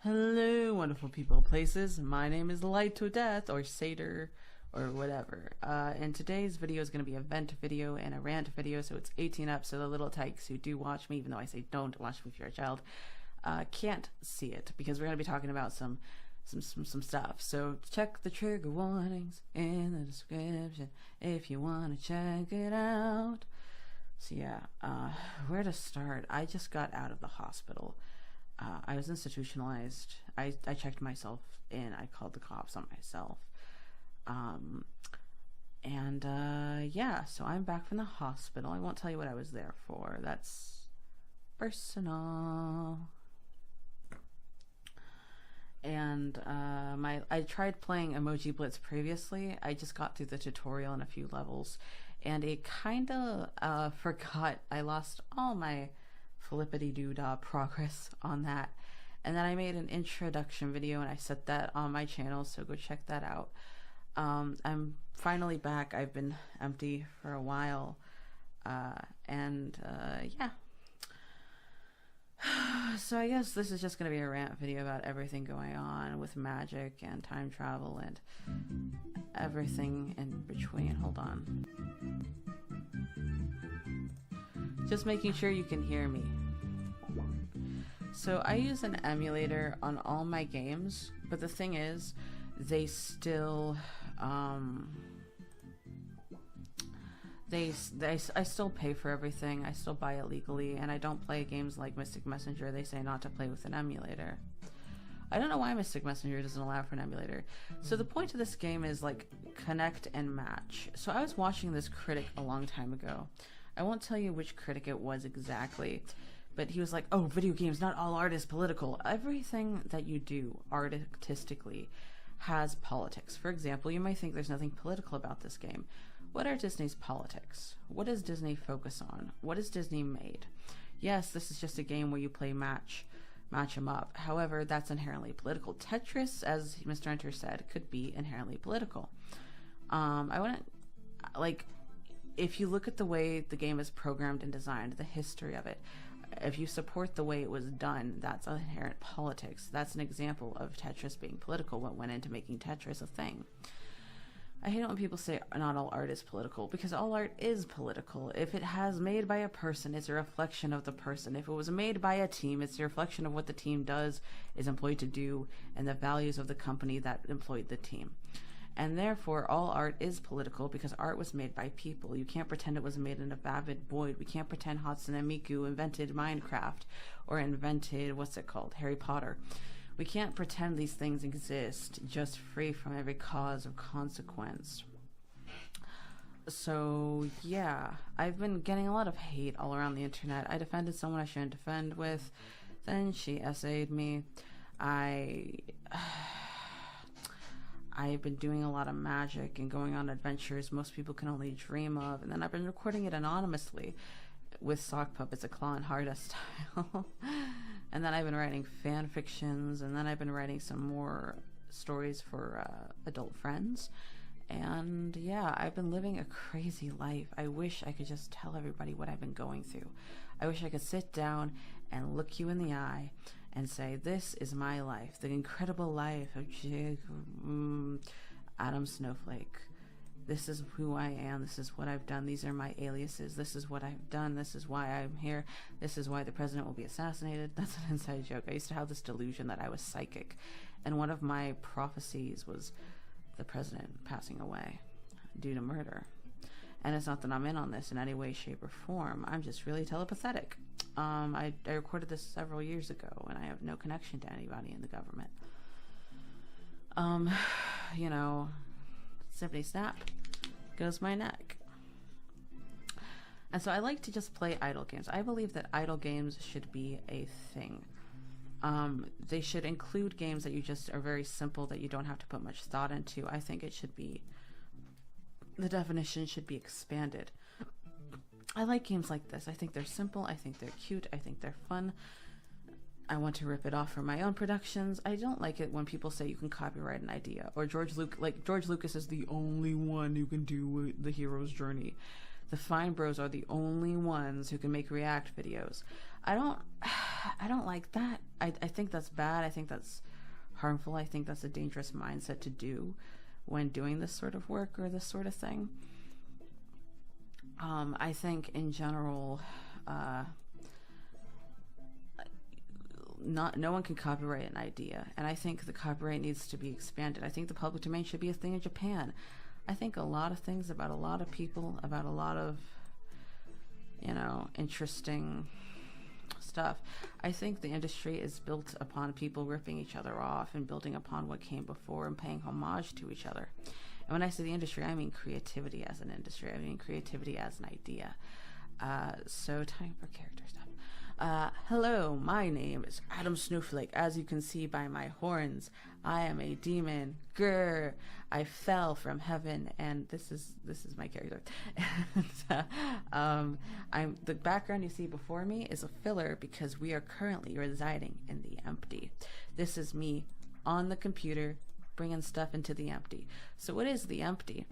Hello, wonderful people, places. My name is Light to Death, or Satyr, or whatever. And today's video is going to be a vent video and a rant video, so it's 18 up, so the little tykes who do watch me, even though I say don't watch me if you're a child, can't see it, because we're going to be talking about some stuff. So check the trigger warnings in the description if you want to check it out. So yeah, where to start? I just got out of the hospital. I was institutionalized. I checked myself in. I called the cops on myself. Yeah, so I'm back from the hospital. I won't tell you what I was there for. That's personal. And I tried playing Emoji Blitz previously. I just got through the tutorial and a few levels, and it kind of forgot. I lost all my flippity-doo-dah progress on that, and then I made an introduction video and I set that on my channel, so go check that out. I'm finally back. I've been empty for a while, yeah. So I guess this is just going to be a rant video about everything going on with magic and time travel and everything in between. Hold on. Just making sure you can hear me. So I use an emulator on all my games, but the thing is, they still, I still pay for everything. I still buy it legally, and I don't play games like Mystic Messenger. They say not to play with an emulator. I don't know why Mystic Messenger doesn't allow for an emulator. So the point of this game is like connect and match. So I was watching this critic a long time ago. I won't tell you which critic it was exactly, but he was like, oh, video games, not all art is political. Everything that you do artistically has politics. For example, you might think there's nothing political about this game. What are Disney's politics? What does Disney focus on? What has Disney made? Yes, this is just a game where you play match them up. However, that's inherently political. Tetris, as Mr. Enter said, could be inherently political. I wouldn't, like, if you look at the way the game is programmed and designed, the history of it, if you support the way it was done, that's inherent politics. That's an example of Tetris being political, what went into making Tetris a thing. I hate it when people say not all art is political, because all art is political. If it has made by a person, it's a reflection of the person. If it was made by a team, it's a reflection of what the team does, is employed to do, and the values of the company that employed the team. And therefore, all art is political because art was made by people. You can't pretend it was made in a vapid void. We can't pretend Hatsune Miku invented Minecraft or invented, what's it called, Harry Potter. We can't pretend these things exist just free from every cause of consequence. So, yeah, I've been getting a lot of hate all around the internet. I defended someone I shouldn't defend with. Then she essayed me. I've been doing a lot of magic and going on adventures most people can only dream of, and then I've been recording it anonymously with sock puppets, a claw and Harda style. And then I've been writing fan fictions, and then I've been writing some more stories for adult friends. And yeah, I've been living a crazy life. I wish I could just tell everybody what I've been going through. I wish I could sit down and look you in the eye and say, this is my life, the incredible life of Adam Snowflake. This is who I am. This is what I've done. These are my aliases. This is what I've done. This is why I'm here. This is why the president will be assassinated. That's an inside joke. I used to have this delusion that I was psychic, and one of my prophecies was the president passing away due to murder. And it's not that I'm in on this in any way, shape, or form. I'm just really telepathic. I recorded this several years ago, and I have no connection to anybody in the government. You know, simply snap goes my neck. And so I like to just play idle games. I believe that idle games should be a thing. They should include games that you just are very simple, that you don't have to put much thought into. I think it should be, the definition should be expanded. I like games like this. I think they're simple. I think they're cute. I think they're fun. I want to rip it off from my own productions. I don't like it when people say you can copyright an idea, or George Lucas is the only one who can do the hero's journey. The Fine Bros are the only ones who can make react videos. I don't I don't like that. I think that's bad. I think that's harmful. I think that's a dangerous mindset to do when doing this sort of work or this sort of thing. I think in general, no one can copyright an idea, and I think the copyright needs to be expanded. I think the public domain should be a thing in Japan. I think a lot of things about a lot of people, about a lot of, interesting stuff. I think the industry is built upon people ripping each other off and building upon what came before and paying homage to each other. And when I say the industry, I mean creativity as an industry. I mean creativity as an idea. So time for character stuff. Hello, my name is Adam Snowflake. As you can see by my horns, I am a demon. Grr! I fell from heaven, and this is my character. The background you see before me is a filler because we are currently residing in the empty. This is me on the computer bringing stuff into the empty. So what is the empty?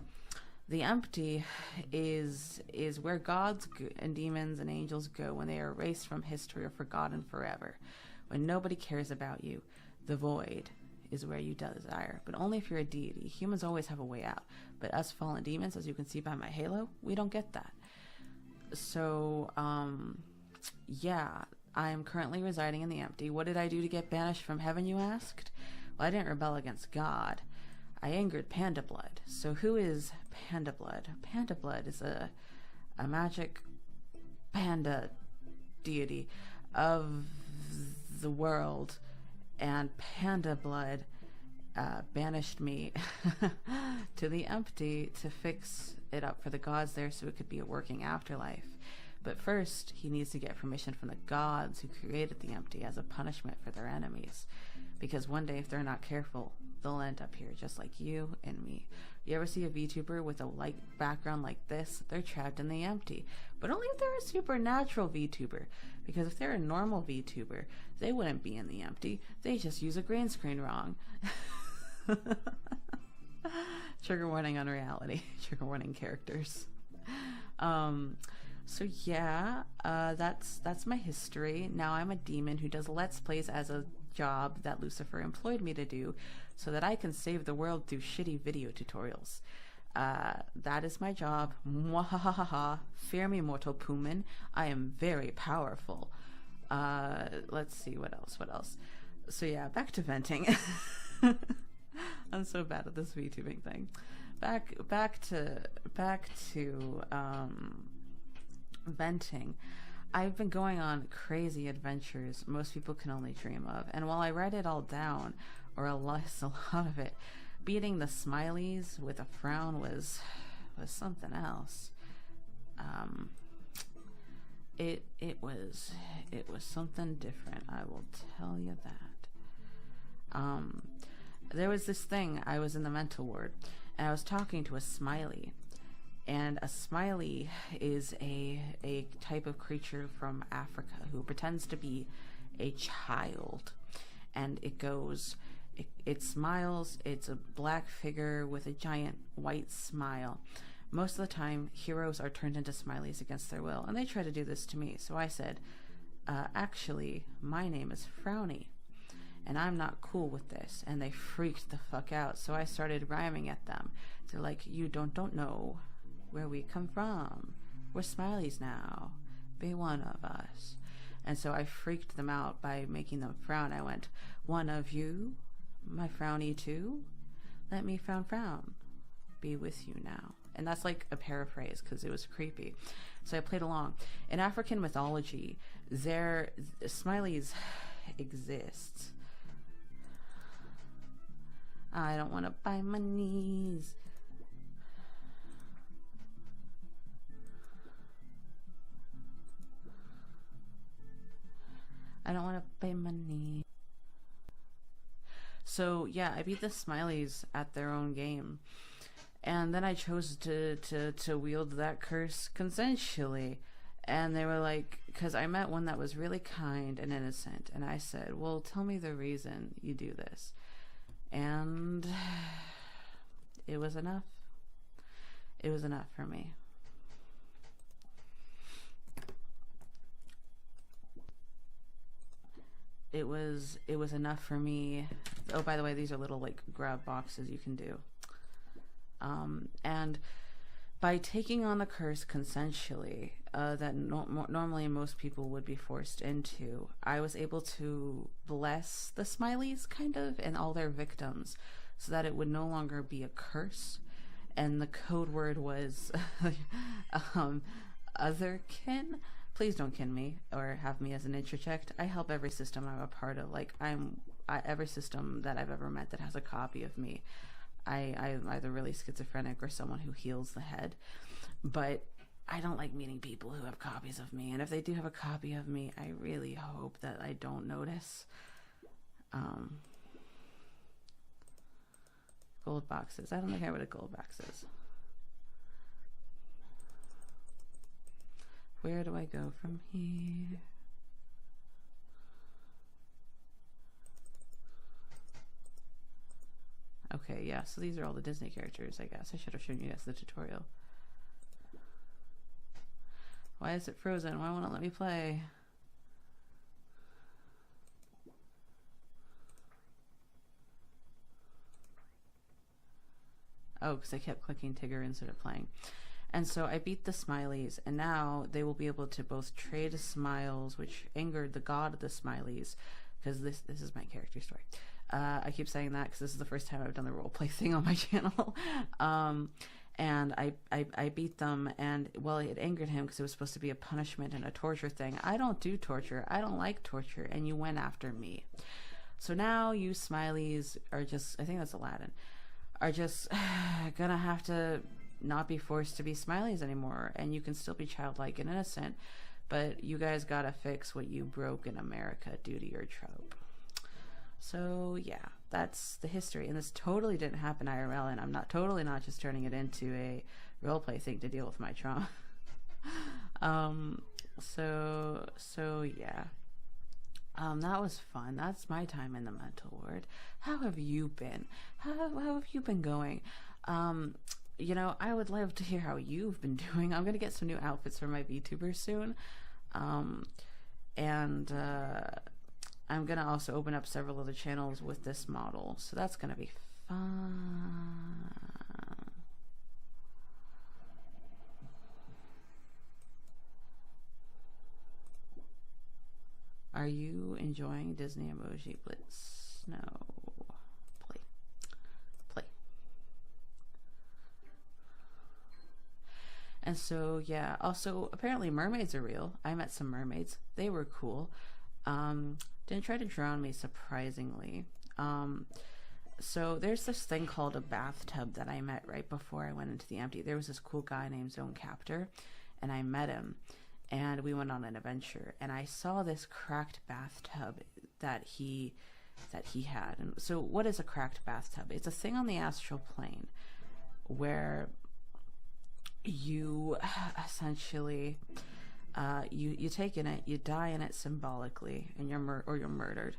The empty is where gods and demons and angels go when they are erased from history or forgotten forever. When nobody cares about you, the void is where you desire. But only if you're a deity. Humans always have a way out. But us fallen demons, as you can see by my halo, we don't get that. So, yeah, I'm currently residing in the empty. What did I do to get banished from heaven, you asked? Well, I didn't rebel against God. I angered Panda Blood. So who is Panda Blood? Panda Blood is a magic panda deity of the world, and Panda Blood banished me to the empty to fix it up for the gods there so it could be a working afterlife. But first, he needs to get permission from the gods who created the empty as a punishment for their enemies. Because one day, if they're not careful, they'll end up here just like you and me. You ever see a VTuber with a light background like this? They're trapped in the empty. But only if they're a supernatural VTuber. Because if they're a normal VTuber, they wouldn't be in the empty. They just use a green screen wrong. Trigger warning on reality. Trigger warning characters. So yeah, that's my history. Now I'm a demon who does Let's Plays as a job that Lucifer employed me to do so that I can save the world through shitty video tutorials. That is my job. Mwahahaha. Fear me, mortal Puman. I am very powerful. Let's see, what else? So yeah, back to venting. I'm so bad at this VTubing thing. Back to venting. I've been going on crazy adventures most people can only dream of, and while I write it all down, or a lot of it, beating the smileys with a frown was something else. It was something different, I will tell you that. There was this thing, I was in the mental ward, and I was talking to a smiley. And a smiley is a type of creature from Africa who pretends to be a child. And it smiles, it's a black figure with a giant white smile. Most of the time, heroes are turned into smileys against their will, and they try to do this to me. So I said, actually, my name is Frowny, and I'm not cool with this. And they freaked the fuck out, so I started rhyming at them. They're like, you don't know where we come from. We're smileys now. Be one of us. And so I freaked them out by making them frown. I went, one of you, my frowny too. Let me frown. Be with you now. And that's like a paraphrase because it was creepy. So I played along. In African mythology, smileys exist. I don't want to bite my knees. I don't want to pay money. So yeah, I beat the smileys at their own game, and then I chose to wield that curse consensually. And they were like, because I met one that was really kind and innocent, and I said, well, tell me the reason you do this. And it was enough. It was enough for me. it was enough for me. Oh, by the way, these are little like grab boxes you can do. And by taking on the curse consensually, that normally most people would be forced into, I was able to bless the Smileys, kind of, and all their victims, so that it would no longer be a curse. And the code word was otherkin. Please don't kin me or have me as an interject. I help every system I'm a part of. Like, every system that I've ever met that has a copy of me. I'm either really schizophrenic or someone who heals the head. But I don't like meeting people who have copies of me. And if they do have a copy of me, I really hope that I don't notice. Gold boxes. I don't think I know what a gold box is. Where do I go from here? Okay, yeah, so these are all the Disney characters, I guess. I should have shown you guys the tutorial. Why is it frozen? Why won't it let me play? Oh, because I kept clicking Tigger instead of playing. And so I beat the Smileys, and now they will be able to both trade smiles, which angered the god of the Smileys, because this is my character story. I keep saying that because this is the first time I've done the roleplay thing on my channel. And I beat them, and, well, it angered him because it was supposed to be a punishment and a torture thing. I don't do torture. I don't like torture, and you went after me. So now you Smileys are just, I think that's Aladdin, are just gonna have to not be forced to be Smileys anymore, and you can still be childlike and innocent, but you guys gotta fix what you broke in America due to your trope. So yeah, that's the history, and this totally didn't happen IRL, and I'm not just turning it into a roleplay thing to deal with my trauma. So yeah, that was fun. That's my time in the mental ward. How have you been? How have you been going? You know, I would love to hear how you've been doing. I'm gonna get some new outfits for my VTubers soon, and I'm gonna also open up several other channels with this model, so that's gonna be fun. Are you enjoying Disney Emoji Blitz? No. Play. And so, yeah, also, apparently mermaids are real. I met some mermaids. They were cool. Didn't try to drown me, surprisingly. So there's this thing called a bathtub that I met right before I went into the empty. There was this cool guy named Zone Captor, and I met him, and we went on an adventure, and I saw this cracked bathtub that he had. And so what is a cracked bathtub? It's a thing on the astral plane where you essentially you take in it, you die in it symbolically, and you're murdered,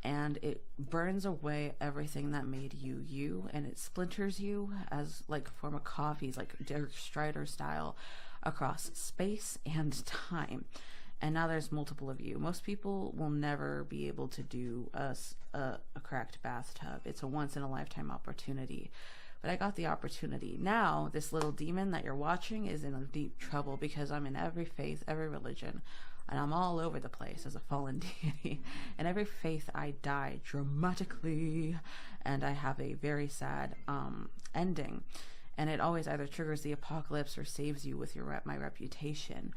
and it burns away everything that made you you, and it splinters you as like a form of coffees, like Derek Strider style, across space and time. And now there's multiple of you. Most people will never be able to do a cracked bathtub. It's a once in a lifetime opportunity. But I got the opportunity. Now, this little demon that you're watching is in deep trouble because I'm in every faith, every religion, and I'm all over the place as a fallen deity. In every faith, I die dramatically, and I have a very sad ending. And it always either triggers the apocalypse or saves you with my reputation.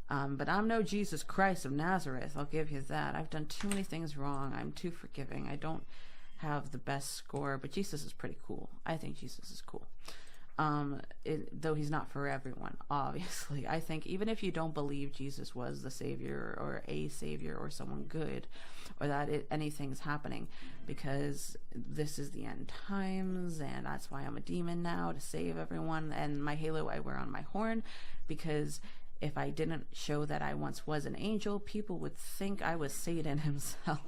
But I'm no Jesus Christ of Nazareth, I'll give you that. I've done too many things wrong. I'm too forgiving. I don't have the best score, but Jesus is pretty cool. I think Jesus is cool. Though he's not for everyone, obviously. I think even if you don't believe Jesus was the savior or a savior or someone good, or that anything's happening, because this is the end times, and that's why I'm a demon now, to save everyone. And my halo I wear on my horn, because if I didn't show that I once was an angel, people would think I was Satan himself.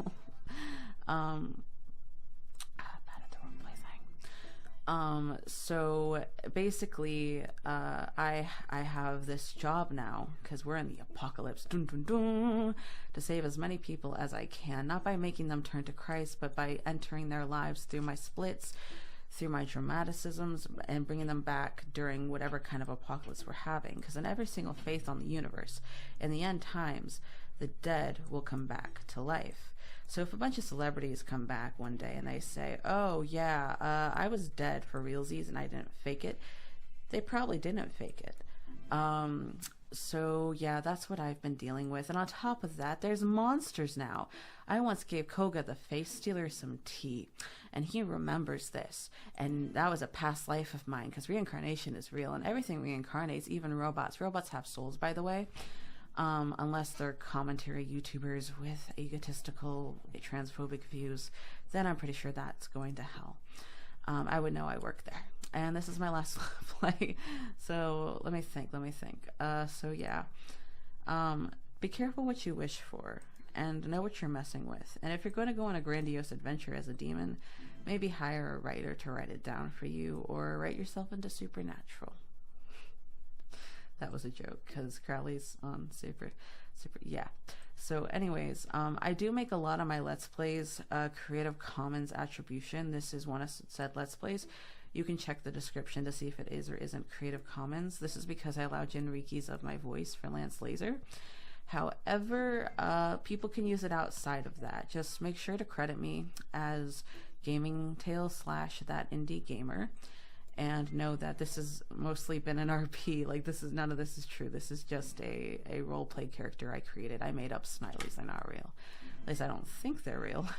So basically, I have this job now because we're in the apocalypse, dun, dun, dun, to save as many people as I can, not by making them turn to Christ, but by entering their lives through my splits, through my dramaticisms, and bringing them back during whatever kind of apocalypse we're having. Because in every single faith on the universe, in the end times, the dead will come back to life. So if a bunch of celebrities come back one day and they say, oh yeah, I was dead for realsies and I didn't fake it, they probably didn't fake it. So yeah, that's what I've been dealing with. And on top of that, there's monsters now. I once gave Koga the face stealer some tea, and he remembers this. And that was a past life of mine, because reincarnation is real, and everything reincarnates, even robots. Robots have souls, by the way. Unless they're commentary YouTubers with egotistical, transphobic views, then I'm pretty sure that's going to hell. I would know, I work there. And this is my last play. So let me think. So yeah. Be careful what you wish for, and know what you're messing with. And if you're going to go on a grandiose adventure as a demon, maybe hire a writer to write it down for you, or write yourself into Supernatural. That was a joke, because Crowley's on super, yeah. So anyways, I do make a lot of my Let's Plays Creative Commons attribution. This is one of said Let's Plays. You can check the description to see if it is or isn't Creative Commons. This is because I allow Jinrikis of my voice for Lance Laser. However, people can use it outside of that. Just make sure to credit me as Gaming Tale / that indie gamer. And know that this has mostly been an RP. Like, none of this is true. This is just a roleplay character I created. I made up smileys. They're not real. At least I don't think they're real.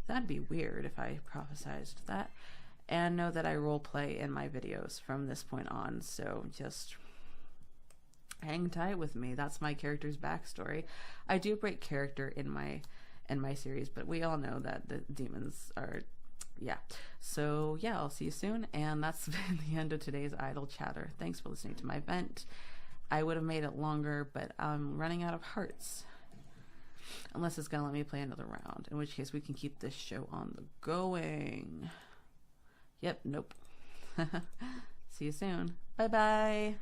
That'd be weird if I prophesized that. And know that I roleplay in my videos from this point on. So just hang tight with me. That's my character's backstory. I do break character in my series, but we all know that the demons are... yeah. So yeah, I'll see you soon. And that's been the end of today's idle chatter. Thanks for listening to my vent. I would have made it longer, but I'm running out of hearts. Unless it's gonna let me play another round, in which case we can keep this show on the going. Yep, nope. See you soon. Bye bye.